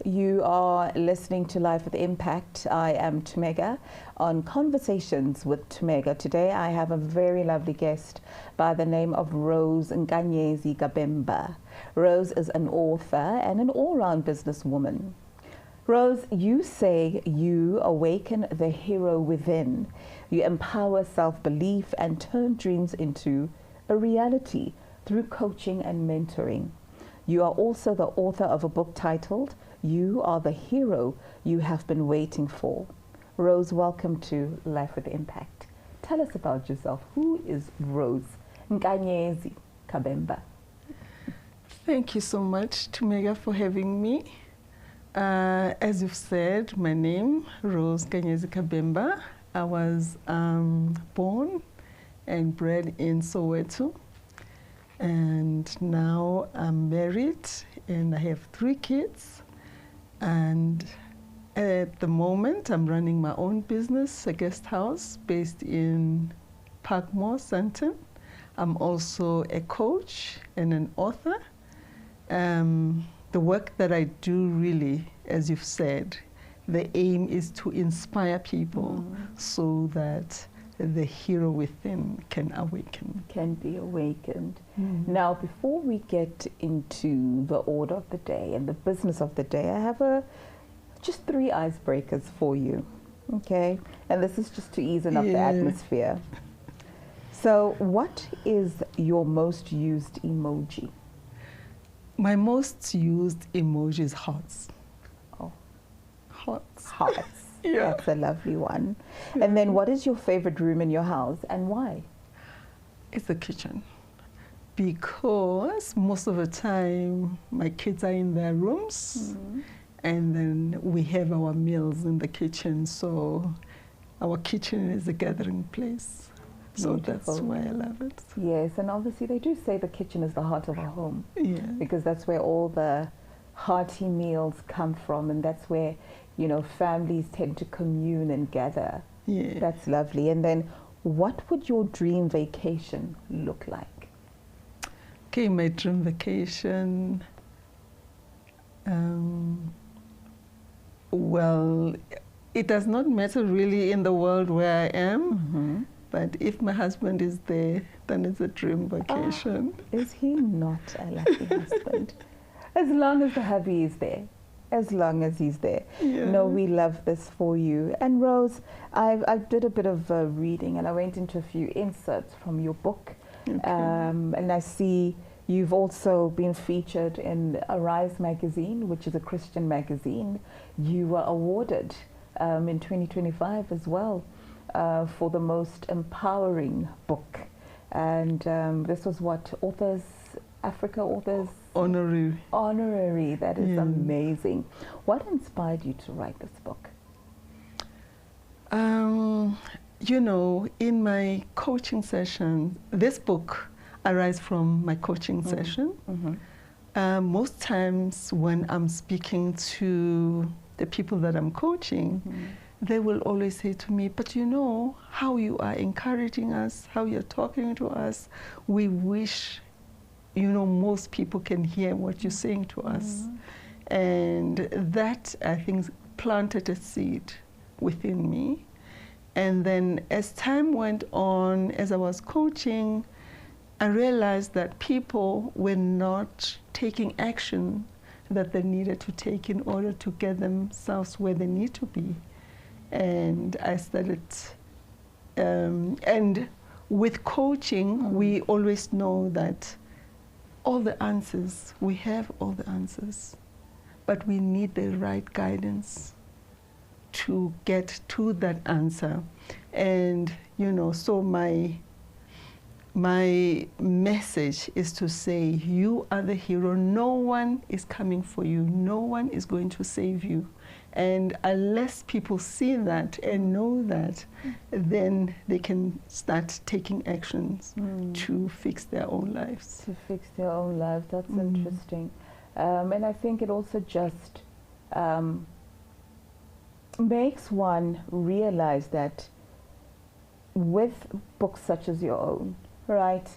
You are listening to Life with Impact. I am THUMEKA on Conversations with THUMEKA. Today I have a very lovely guest by the name of Rose Kabemba. Rose is an author and an all-round businesswoman. Rose, you say you awaken the hero within. You empower self-belief and turn dreams into a reality through coaching and mentoring. You are also the author of a book titled, You Are the Hero You Have Been Waiting For. Rose, welcome to Life with Impact. Tell us about yourself. Who is Rose Kabemba? Thank you so much, THUMEKA, for having me. As you've said, my name, Rose Kabemba. I was born and bred in Soweto. And now I'm married and I have 3 kids. And at the moment, I'm running my own business, a guest house based in Parkmore, Sandton. I'm also a coach and an author. The work that I do really, as you've said, the aim is to inspire people so that the hero within can awaken. Can be awakened. Now, before we get into the order of the day and the business of the day, I have just 3 icebreakers for you, okay? And this is just to ease up the atmosphere. So, what is your most used emoji? My most used emoji is hearts. Oh. Hearts. Hearts. Yeah. That's a lovely one. And then what is your favorite room in your house and why? It's the kitchen. Because most of the time my kids are in their rooms and then we have our meals in the kitchen. So our kitchen is a gathering place. So that's why I love it. Yes, and obviously they do say the kitchen is the heart of a home. Yeah. Because that's where all the hearty meals come from, and that's where, you know, families tend to commune and gather. Yeah. That's lovely. And then what would your dream vacation look like? Okay, my dream vacation, well, it does not matter really in the world where I am, but if my husband is there, then it's a dream vacation. Is he not a lucky husband? As long as the hubby is there. As long as he's there. Yeah. No, we love this for you. And Rose, I did a bit of reading and I went into a few inserts from your book. Okay. And I see you've also been featured in Arise magazine, which is a Christian magazine. You were awarded in 2025 as well for the most empowering book. And this was what, Authors, Africa Authors? Honorary. Honorary, that is amazing. What inspired you to write this book? You know, in my coaching session, this book arises from my coaching session. Most times when I'm speaking to the people that I'm coaching, they will always say to me, but you know, how you are encouraging us, how you're talking to us, we wish, you know, most people can hear what you're saying to us. And that, I think, planted a seed within me. And then as time went on, as I was coaching, I realized that people were not taking action that they needed to take in order to get themselves where they need to be. And I started, and with coaching, we always know that all the answers, we have all the answers, but we need the right guidance to get to that answer. And, you know, so my message is to say, you are the hero. No one is coming for you. No one is going to save you. And unless people see that and know that, then they can start taking actions to fix their own lives. To fix their own lives, that's interesting. And I think it also just makes one realize that with books such as your own, right,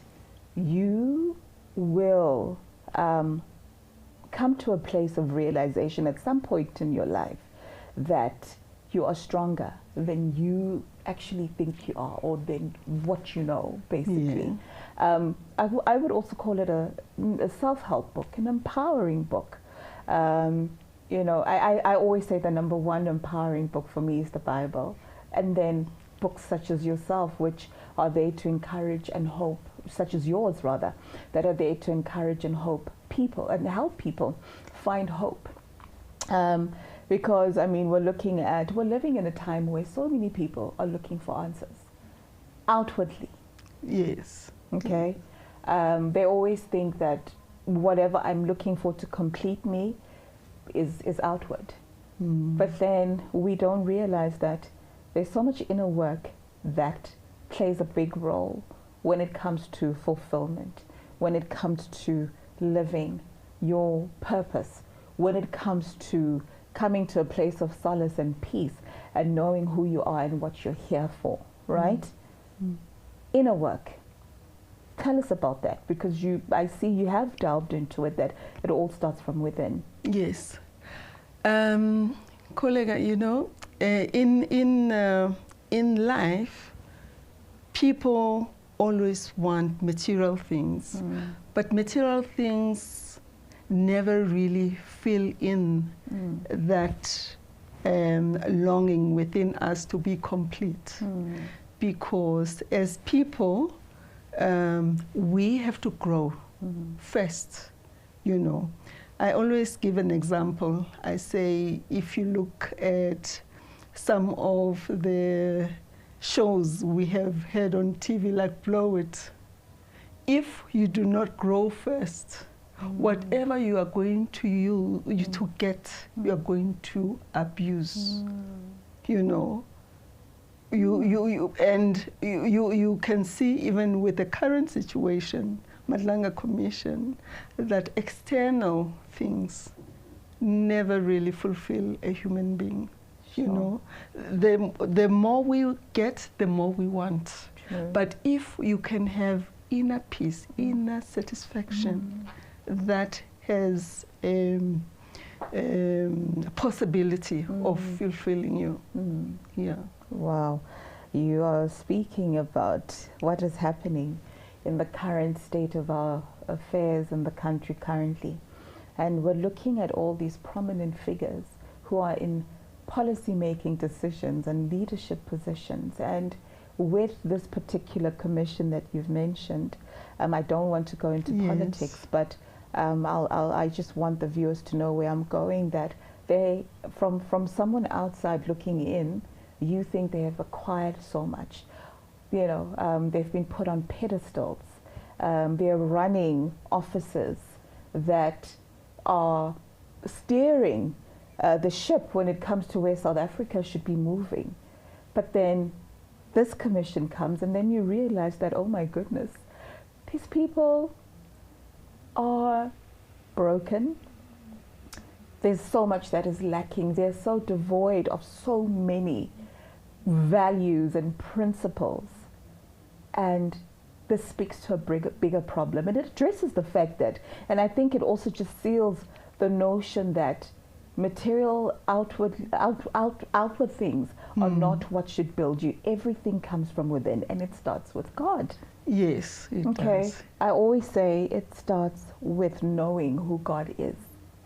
you will come to a place of realization at some point in your life that you are stronger than you actually think you are, or than what you know, basically. Yeah. I would also call it a self-help book, an empowering book. You know, I always say the number one empowering book for me is the Bible, and then books such as yourself, which are there to encourage and hope, such as yours rather, that are there to encourage and hope people and help people find hope. Because I mean, we're living in a time where so many people are looking for answers outwardly. Yes. Okay. They always think that whatever I'm looking for to complete me is outward. But then we don't realize that there's so much inner work that plays a big role when it comes to fulfillment, when it comes to living your purpose, when it comes to coming to a place of solace and peace and knowing who you are and what you're here for, right? Inner work. Tell us about that, because I see you have delved into it, that it all starts from within. Yes. Colleague, you know, in life, people always want material things, but material things never really fill in that longing within us to be complete. Because as people, we have to grow first, you know. I always give an example. I say, if you look at some of the shows we have had on TV, like Blow It, if you do not grow first, whatever you are going to use to get, you are going to abuse. You know, you can see even with the current situation, Madlanga Commission, that external things never really fulfill a human being. Sure. You know, the more we get, the more we want. True. But if you can have inner peace, inner satisfaction, that has a possibility of fulfilling you. Yeah. Wow. You are speaking about what is happening in the current state of our affairs in the country currently. And we're looking at all these prominent figures who are in policy-making decisions and leadership positions. And with this particular commission that you've mentioned, I don't want to go into politics, but I just want the viewers to know where I'm going, that they, from someone outside looking in, you think they have acquired so much. You know, they've been put on pedestals. They're running offices that are steering the ship when it comes to where South Africa should be moving. But then this commission comes, and then you realize that, oh my goodness, these people are broken. There's so much that is lacking. They're so devoid of so many values and principles. And this speaks to a bigger problem. And it addresses the fact that, and I think it also just seals the notion that material outward things are not what should build you. Everything comes from within, and it starts with God. Yes, it does. I always say it starts with knowing who God is,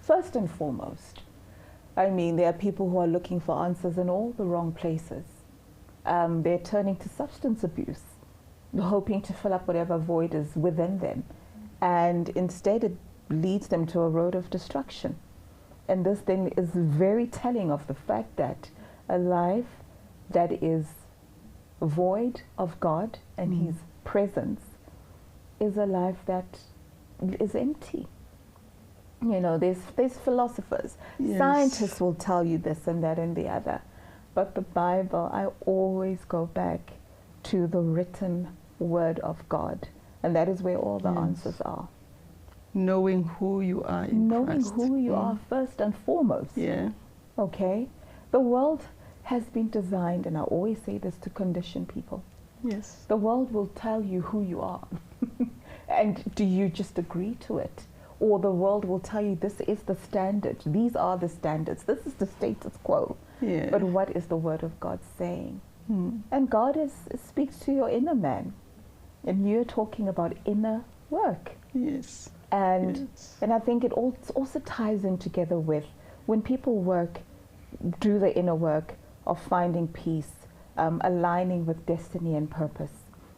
first and foremost. I mean, there are people who are looking for answers in all the wrong places. They're turning to substance abuse, hoping to fill up whatever void is within them. And instead it leads them to a road of destruction. And this then is very telling of the fact that a life that is void of God and His presence is a life that is empty. You know, there's philosophers, scientists will tell you this and that and the other. But the Bible, I always go back to the written word of God. And that is where all the answers are. Knowing who you are in Christ. Knowing who you are first and foremost. Yeah. Okay? The world has been designed, and I always say this, to condition people. Yes. The world will tell you who you are. And do you just agree to it? or the world will tell you this is the standard, these are the standards, this is the status quo. Yeah. But what is the Word of God saying? Mm. And God speaks to your inner man, and you're talking about inner work. Yes. And Yes. and I think it also ties in together with when people do the inner work of finding peace, aligning with destiny and purpose,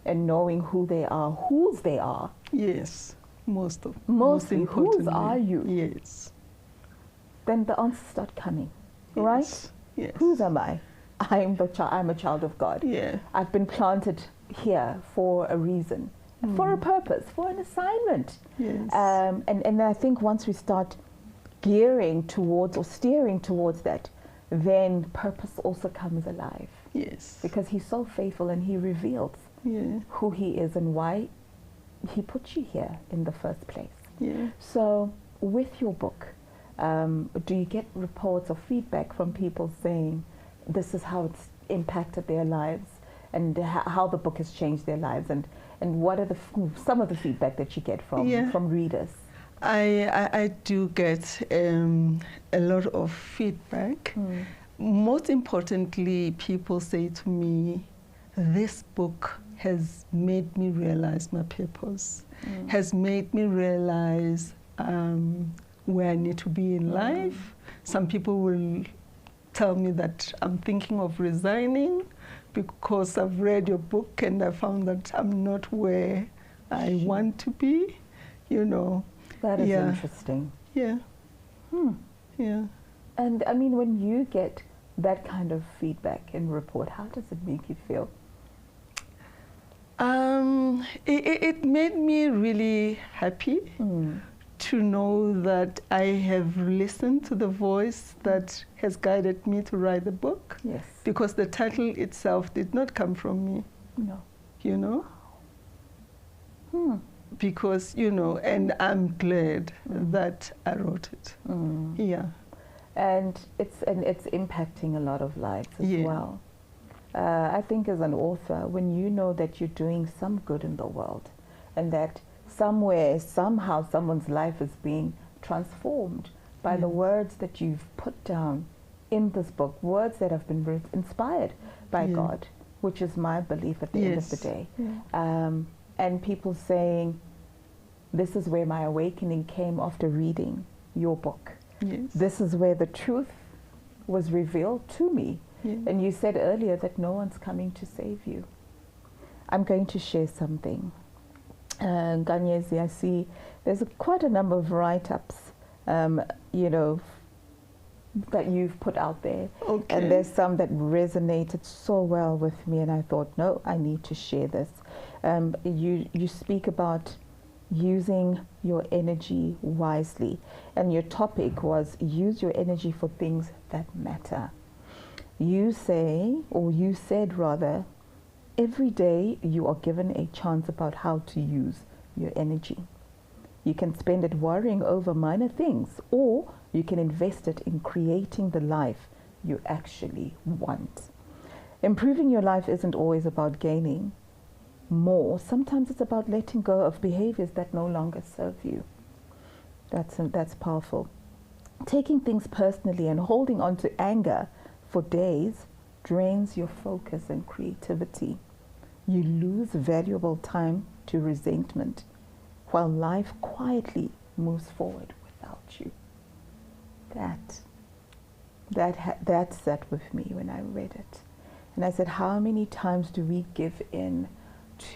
and knowing who they are, whose they are. Yes. Mostly, whose are you? Yes. Then the answers start coming, Yes. right? Yes. Whose am I? I'm a child of God. Yeah. I've been planted here for a reason, for a purpose, for an assignment. Yes. And I think once we start gearing towards or steering towards that, then purpose also comes alive. Yes. Because He's so faithful and He reveals Yeah. who He is and why He put you here in the first place. Yeah. So with your book, do you get reports or feedback from people saying this is how it's impacted their lives and how the book has changed their lives, and what are some of the feedback that you get from readers? I do get a lot of feedback. Most importantly, people say to me, this book has made me realize my purpose, has made me realize where I need to be in life. Some people will tell me that I'm thinking of resigning because I've read your book and I found that I'm not where I want to be, you know. That is interesting. Yeah. Yeah. And I mean, when you get that kind of feedback and report, how does it make you feel? It made me really happy to know that I have listened to the voice that has guided me to write the book. Yes. Because the title itself did not come from me. No. You know? Because, you know, and I'm glad that I wrote it. Yeah. And it's impacting a lot of lives as well. I think as an author, when you know that you're doing some good in the world and that somewhere, somehow, someone's life is being transformed by the words that you've put down in this book, words that have been inspired by God, which is my belief at the end of the day. And people saying, this is where my awakening came after reading your book. This is where the truth was revealed to me. And you said earlier that no one's coming to save you. I'm going to share something. Ganyezi, I see there's quite a number of write-ups, you know, that you've put out there. And there's some that resonated so well with me, and I thought, no, I need to share this. You speak about using your energy wisely, and your topic was use your energy for things that matter. You say, or you said rather, every day you are given a chance about how to use your energy. You can spend it worrying over minor things, or you can invest it in creating the life you actually want. Improving your life isn't always about gaining more. Sometimes it's about letting go of behaviors that no longer serve you. That's powerful. Taking things personally and holding on to anger for days drains your focus and creativity. You lose valuable time to resentment while life quietly moves forward without you. That sat with me when I read it. And I said, how many times do we give in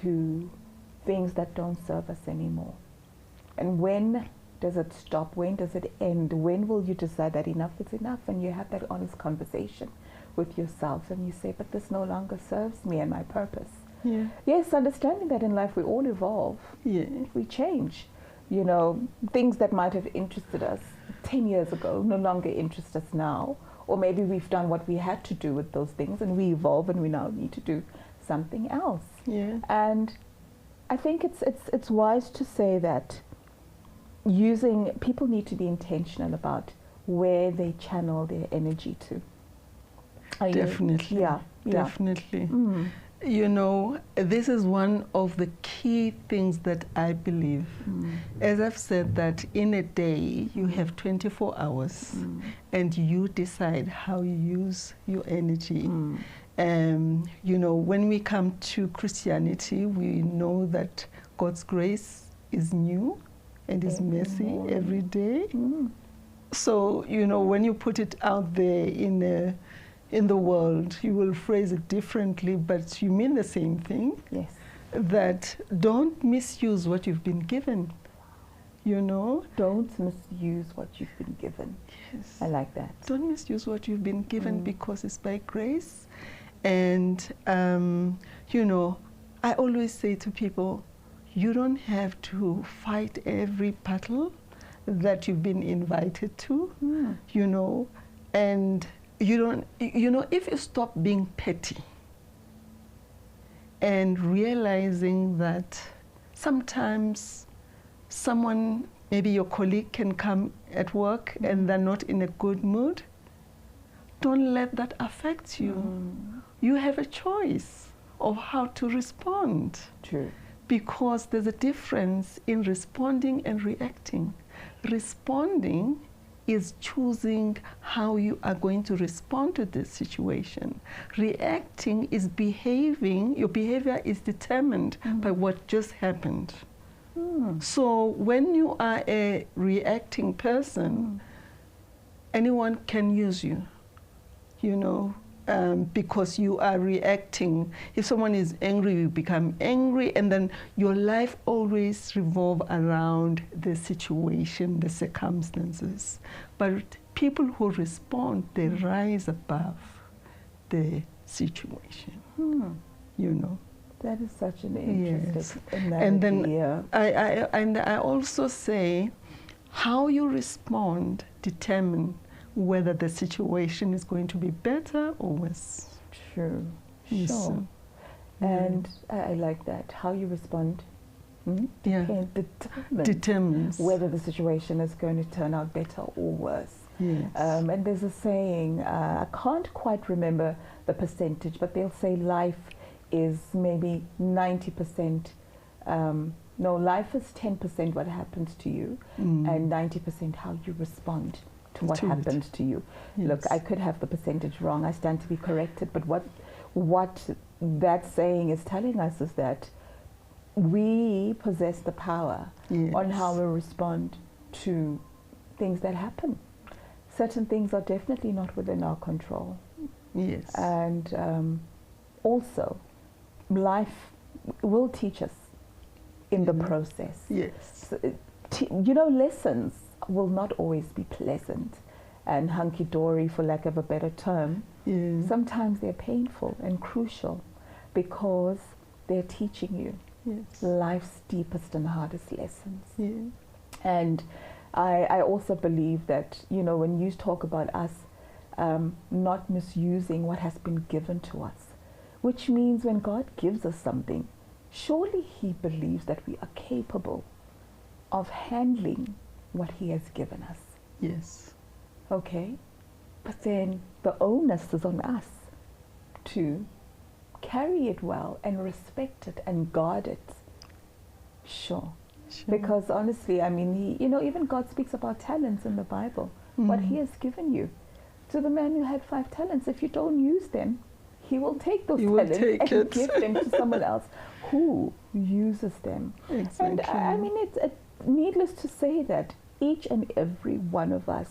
to things that don't serve us anymore? And when does it stop? When does it end? When will you decide that enough is enough? And you have that honest conversation with yourself and you say, but this no longer serves me and my purpose. Yes, understanding that in life we all evolve. We change. You know, things that might have interested us 10 years ago no longer interest us now. Or maybe we've done what we had to do with those things and we evolve and we now need to do something else. And I think it's wise to say that people need to be intentional about where they channel their energy to. Definitely. Definitely. You know, this is one of the key things that I believe. As I've said, that in a day you have 24 hours and you decide how you use your energy. You know, when we come to Christianity, we know that God's grace is new and is mercy every day. So, you know, when you put it out there in the world, you will phrase it differently, but you mean the same thing. Yes. That don't misuse what you've been given, you know. Don't misuse what you've been given. Yes. I like that. Don't misuse what you've been given because it's by grace. And, you know, I always say to people, you don't have to fight every battle that you've been invited to, you know, and you don't, you know, if you stop being petty and realizing that sometimes someone, maybe your colleague, can come at work and they're not in a good mood, don't let that affect you. You have a choice of how to respond. True. Because there's a difference in responding and reacting. Responding is choosing how you are going to respond to this situation. Reacting is behaving, your behavior is determined by what just happened. So when you are a reacting person, anyone can use you, you know, because you are reacting. If someone is angry, you become angry, and then your life always revolves around the situation, the circumstances. But people who respond, they rise above the situation, you know. That is such an interesting analogy. And then I also say, how you respond determines whether the situation is going to be better or worse. True. Yes. Sure. And I like that. How you respond determines whether the situation is going to turn out better or worse. Yes. And there's a saying, I can't quite remember the percentage, but they'll say life is maybe 90%, no, life is 10% what happens to you and 90% how you respond to what happens to you. Yes. Look, I could have the percentage wrong. I stand to be corrected. But what that saying is telling us is that we possess the power on how we respond to things that happen. Certain things are definitely not within our control. Yes. And also, life will teach us in the process. Yes. So, you know, lessons will not always be pleasant and hunky-dory, for lack of a better term. Yes. Sometimes they're painful and crucial because they're teaching you life's deepest and hardest lessons. Yes. And I also believe that, you know, when you talk about us not misusing what has been given to us, which means when God gives us something, surely He believes that we are capable of handling what He has given us. Yes. Okay? But then the onus is on us to carry it well and respect it and guard it. Sure. Because honestly, I mean, you know, even God speaks about talents in the Bible. What He has given you. To the man who had 5 talents, if you don't use them, He will take those talents and give them to someone else who uses them. Exactly. And I mean, it's needless to say that each and every one of us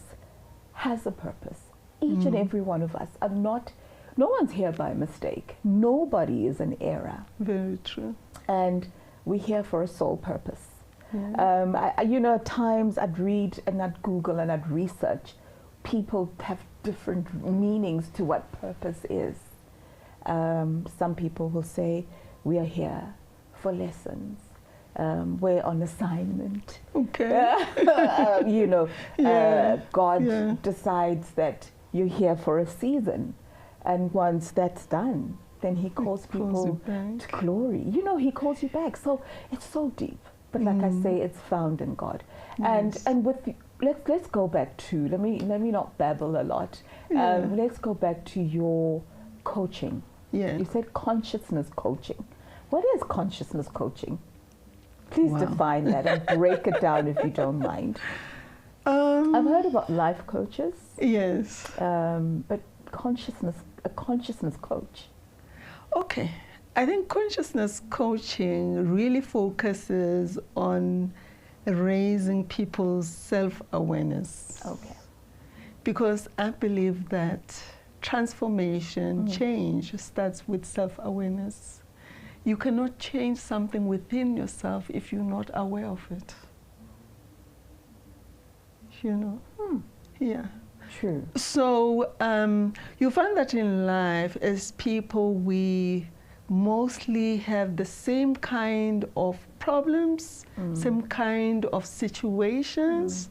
has a purpose. Each and every one of us are not, no one's here by mistake. Nobody is an error. Very true. And we're here for a sole purpose. Yeah. You know, at times I'd read and I'd Google and I'd research. People have different meanings to what purpose is. Some people will say, we are here for lessons. We're on assignment. Okay. You know, God decides that you're here for a season. And once that's done, then He calls people to glory. You know, He calls you back. So it's so deep. But like I say, it's found in God. Yes. And with let's go back to, let me not babble a lot. Let's go back to your coaching. Yeah. You said consciousness coaching. What is consciousness coaching? Please define that and break it down if you don't mind. I've heard about life coaches. Yes. But a consciousness coach. Okay. I think consciousness coaching really focuses on raising people's self-awareness. Okay. Because I believe that transformation, change starts with self-awareness. You cannot change something within yourself if you're not aware of it. You know? Yeah. True. So you find that in life, as people, we mostly have the same kind of problems, same kind of situations.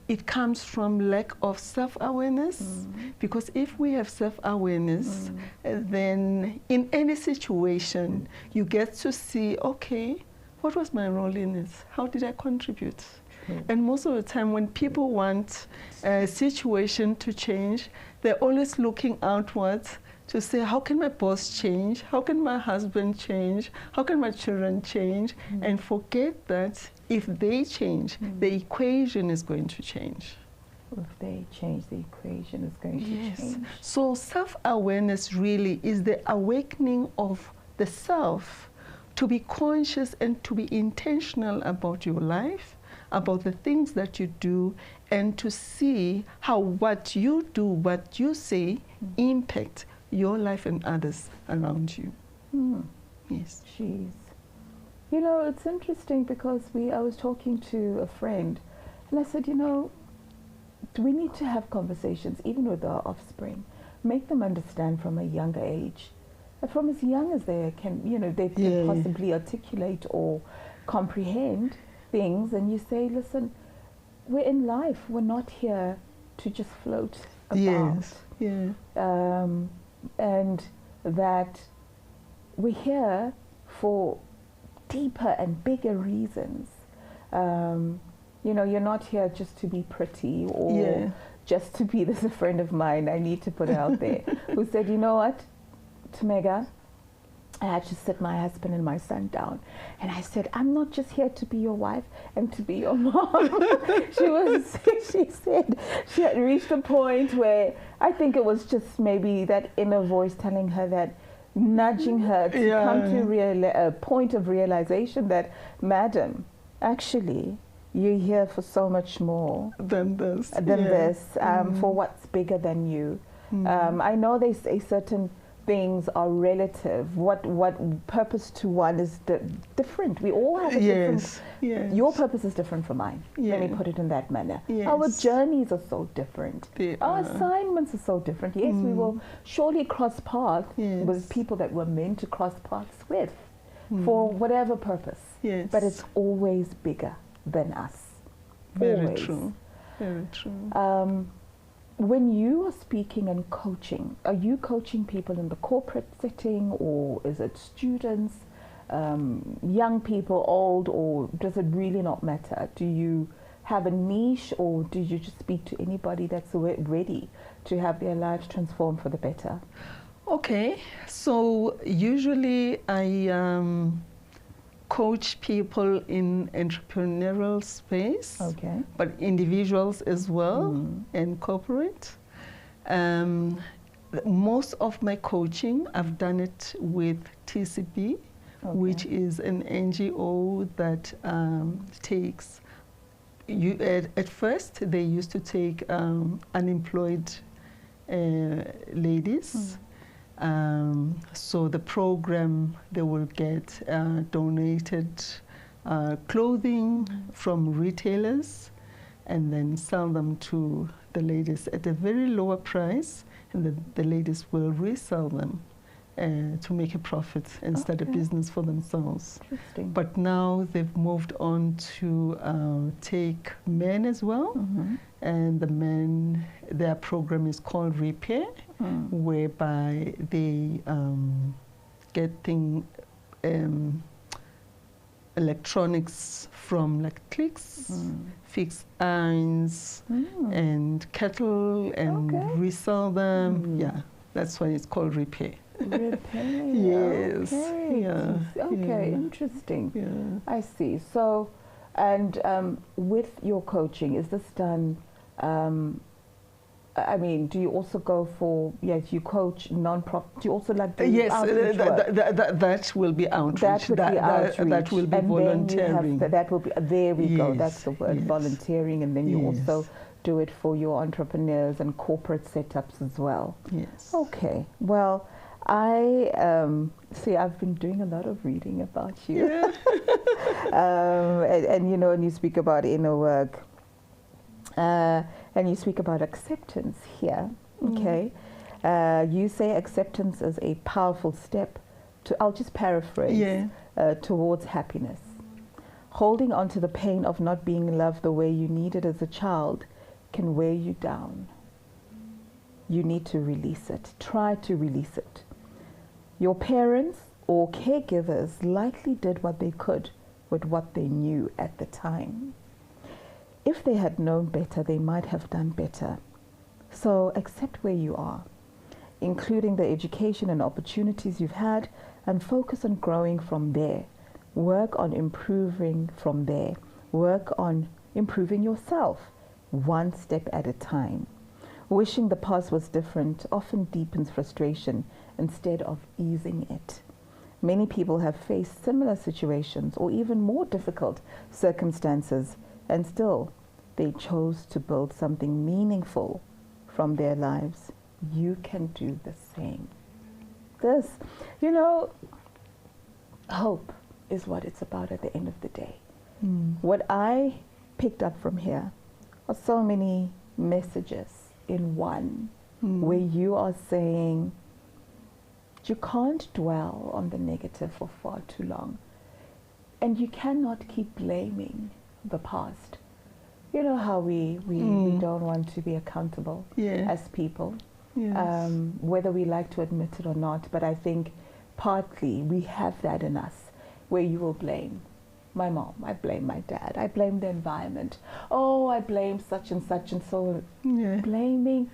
It comes from lack of self-awareness, because if we have self-awareness, then in any situation, you get to see, okay, what was my role in it? How did I contribute? And most of the time when people want a situation to change, they're always looking outwards to say, how can my boss change? How can my husband change? How can my children change? And forget that if they change, the equation is going to change. If they change, the equation is going to change. So self-awareness really is the awakening of the self to be conscious and to be intentional about your life, about the things that you do, and to see how what you do, what you say, impact your life and others around you. Yes. Jeez. You know, it's interesting because I was talking to a friend, and I said, you know, we need to have conversations, even with our offspring, make them understand from a younger age, from as young as they can, you know, they can possibly articulate or comprehend things. And you say, listen, we're in life, we're not here to just float about. And that we're here for deeper and bigger reasons. You know, you're not here just to be pretty or just to be, this is a friend of mine, I need to put it out there, who said, you know what, THUMEKA, I had to sit my husband and my son down, and I said, I'm not just here to be your wife and to be your mom. She said she had reached a point where I think it was just maybe that inner voice telling her that, nudging her to come to a point of realization that, madam, actually, you're here for so much more than this, for what's bigger than you. I know they say certain things are relative. What purpose to one is different. We all have a different. Your purpose is different from mine. Let me put it in that manner. Our journeys are so different. Our assignments are so different. Yes, we will surely cross paths with people that we're meant to cross paths with for whatever purpose. But it's always bigger than us. Very true. Very true. When you are speaking and coaching, are you coaching people in the corporate setting, or is it students, young people, old, or does it really not matter? Do you have a niche, or do you just speak to anybody that's ready to have their lives transformed for the better? Okay, so usually I coach people in entrepreneurial space, but individuals as well, and corporate. Most of my coaching, I've done it with TCB, which is an NGO that takes, at first they used to take unemployed ladies. So the program, they will get donated clothing from retailers and then sell them to the ladies at a very lower price, and the ladies will resell them to make a profit and start a business for themselves. But now they've moved on to take men as well, and the men, their program is called Repair, whereby they get electronics from like clicks, fix irons and kettle, and resell them. Yeah, that's why it's called Repair. Repair. Yes. Okay. Yeah. Okay, Yeah. interesting. Yeah. I see. So, and with your coaching, is this done, I mean, do you also go for, yes, you coach non-profit, do you also like do Yes, outreach work? that will be outreach. That would be outreach. That will be and volunteering. Then you have that will be, there we go, Yes, that's the word, yes. volunteering. And then you Yes. also do it for your entrepreneurs and corporate setups as well. Yes. Okay, well, I see, I've been doing a lot of reading about you. Yeah. And you know, and you speak about inner work. And you speak about acceptance here, okay? You say acceptance is a powerful step to, I'll just paraphrase, towards happiness. Holding on to the pain of not being loved the way you needed as a child can wear you down. You need to release it. Try to release it. Your parents or caregivers likely did what they could with what they knew at the time. If they had known better, they might have done better. So accept where you are, including the education and opportunities you've had, and focus on growing from there. Work on improving from there. Work on improving yourself, one step at a time. Wishing the past was different often deepens frustration instead of easing it. Many people have faced similar situations or even more difficult circumstances, and still they chose to build something meaningful from their lives. You can do the same. This, you know, hope is what it's about at the end of the day. What I picked up from here are so many messages in one, where you are saying you can't dwell on the negative for far too long, and you cannot keep blaming the past. You know how we don't want to be accountable as people, whether we like to admit it or not. But I think partly we have that in us, where you will blame my mom, I blame my dad, I blame the environment, oh, I blame such and such, and so blaming.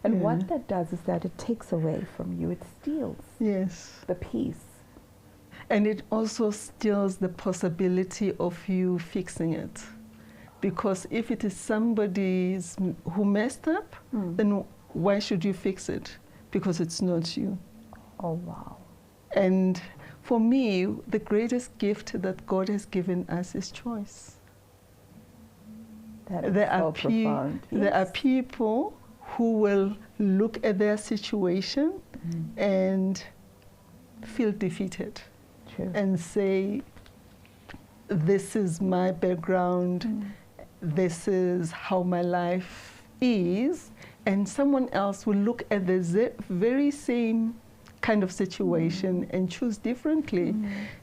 And what that does is that it takes away from you, it steals the peace. And it also steals the possibility of you fixing it. Because if it is somebody who messed up, then why should you fix it? Because it's not you. Oh, wow. And for me, the greatest gift that God has given us is choice. That is so profound. There are people who will look at their situation and feel defeated. True. And say, this is my background, this is how my life is, and someone else will look at the very same kind of situation and choose differently.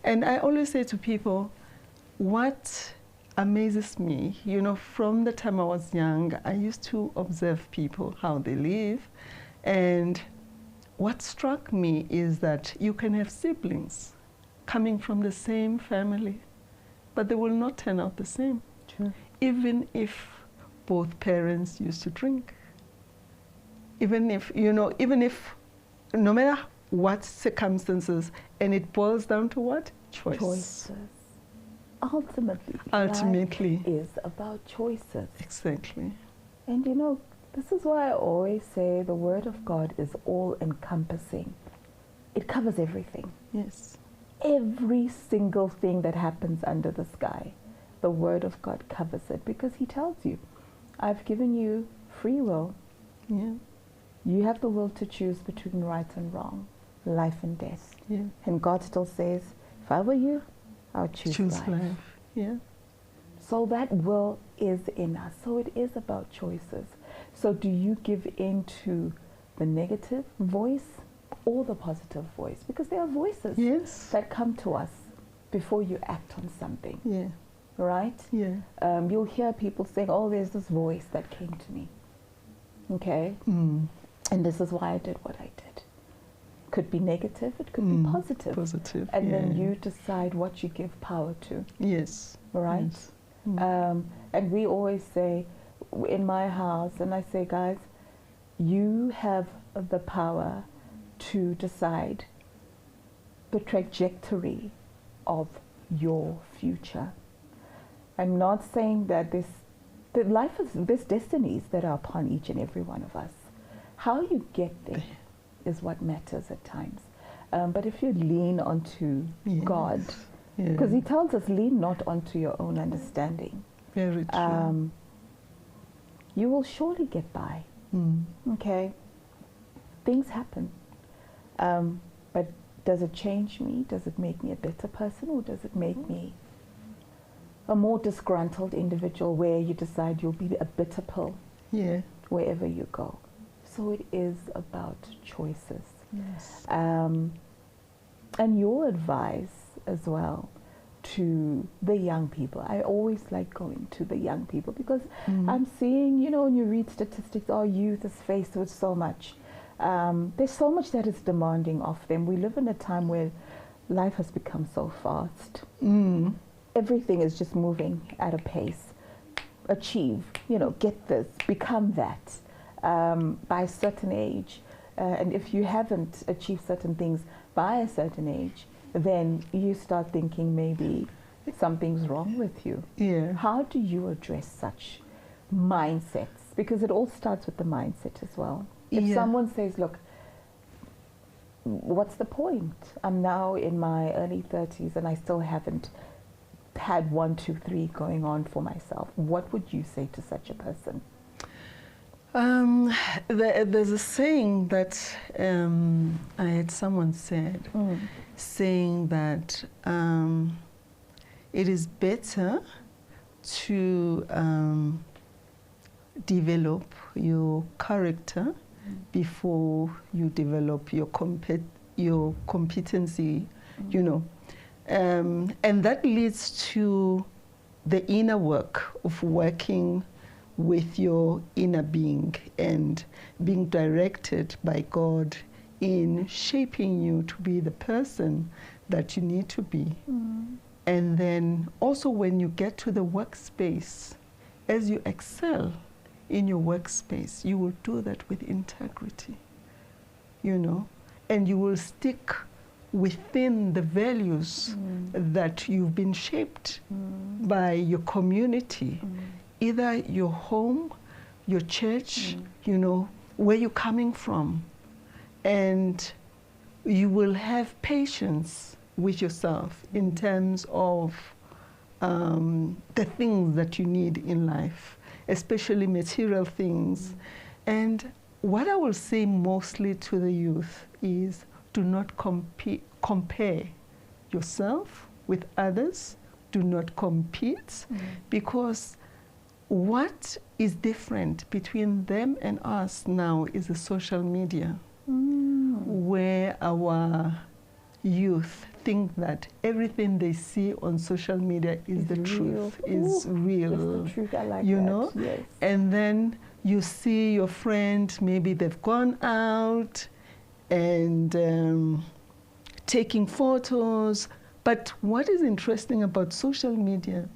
And I always say to people, what amazes me, you know, from the time I was young, I used to observe people, how they live, and what struck me is that you can have siblings coming from the same family, but they will not turn out the same. True. Even if both parents used to drink. Even if, you know, no matter what circumstances, and it boils down to what? Choice. Choices. Ultimately, life is about choices. Exactly. And you know, this is why I always say the Word of God is all-encompassing. It covers everything. Yes. Every single thing that happens under the sky, the Word of God covers it, because He tells you, I've given you free will. Yeah. You have the will to choose between right and wrong, life and death. Yeah. And God still says, if I were you, I would choose life. Yeah. So that will is in us. So it is about choices. So do you give in to the negative voice or the positive voice? Because there are voices that come to us before you act on something. Yeah. Right? Yeah. You'll hear people saying, oh, there's this voice that came to me. Okay? And this is why I did what I did. Could be negative, it could be positive. Positive. And then you decide what you give power to. Yes. Right? Yes. And we always say in my house, and I say, guys, you have the power to decide the trajectory of your future. I'm not saying that there's destinies that are upon each and every one of us. How you get there is what matters at times. But if you lean onto God, because He tells us, lean not onto your own understanding. Very true. You will surely get by. Okay? Things happen. But does it change me? Does it make me a better person, or does it make me a more disgruntled individual where you decide you'll be a bitter pill wherever you go? So it is about choices. Yes. And your advice as well to the young people. I always like going to the young people because I'm seeing, you know, when you read statistics, our youth is faced with so much. There's so much that is demanding of them. We live in a time where life has become so fast. Everything is just moving at a pace. Achieve, you know, get this, become that by a certain age. And if you haven't achieved certain things by a certain age, then you start thinking maybe something's wrong with you. Yeah. How do you address such mindsets? Because it all starts with the mindset as well. If someone says, look, what's the point? I'm now in my early 30s and I still haven't had 1, 2, 3 going on for myself. What would you say to such a person? There's a saying that I had someone said, saying that it is better to develop your character before you develop your competency, you know. And that leads to the inner work of working with your inner being and being directed by God in shaping you to be the person that you need to be. And then also when you get to the workspace, as you excel in your workspace, you will do that with integrity, you know, and you will stick within the values that you've been shaped by your community, either your home, your church, you know, where you're coming from. And you will have patience with yourself in terms of the things that you need in life, especially material things. And what I will say mostly to the youth is, do not compare yourself with others. Do not compete, because what is different between them and us now is the social media, where our youth think that everything they see on social media is the truth, is real. That's the truth. I like you that. know? Yes. And then you see your friend, maybe they've gone out and taking photos. But what is interesting about social media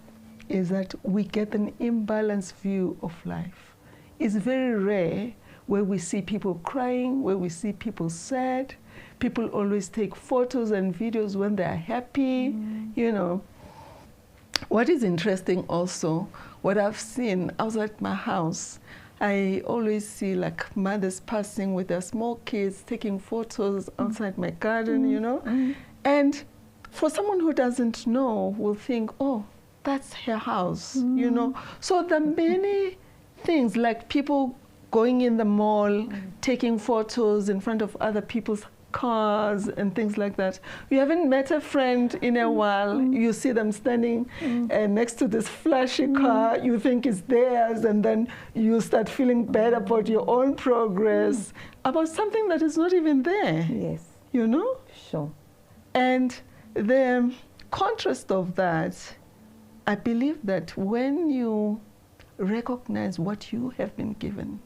is that we get an imbalanced view of life. It's very rare where we see people crying, where we see people sad. People always take photos and videos when they're happy, you know. What is interesting also, what I've seen, I was at my house, I always see like mothers passing with their small kids, taking photos outside my garden, you know. And for someone who doesn't know, will think, oh, that's her house, you know. So there are many things, like people going in the mall, taking photos in front of other people's cars and things like that. You haven't met a friend in a while, you see them standing next to this flashy car, you think it's theirs, and then you start feeling bad about your own progress, about something that is not even there. Yes. You know? Sure. And the contrast of that, I believe that when you recognize what you have been given,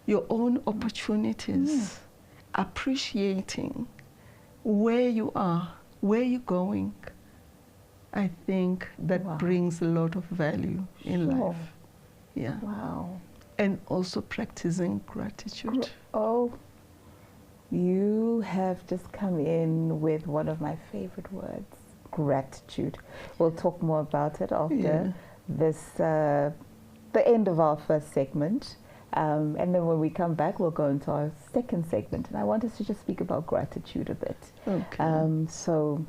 your own opportunities, appreciating where you are, where you're going, I think that brings a lot of value in life. Yeah. Wow. And also practicing gratitude. You have just come in with one of my favorite words, gratitude. We'll talk more about it after this, the end of our first segment. And then when we come back, we'll go into our second segment. And I want us to just speak about gratitude a bit. Okay. So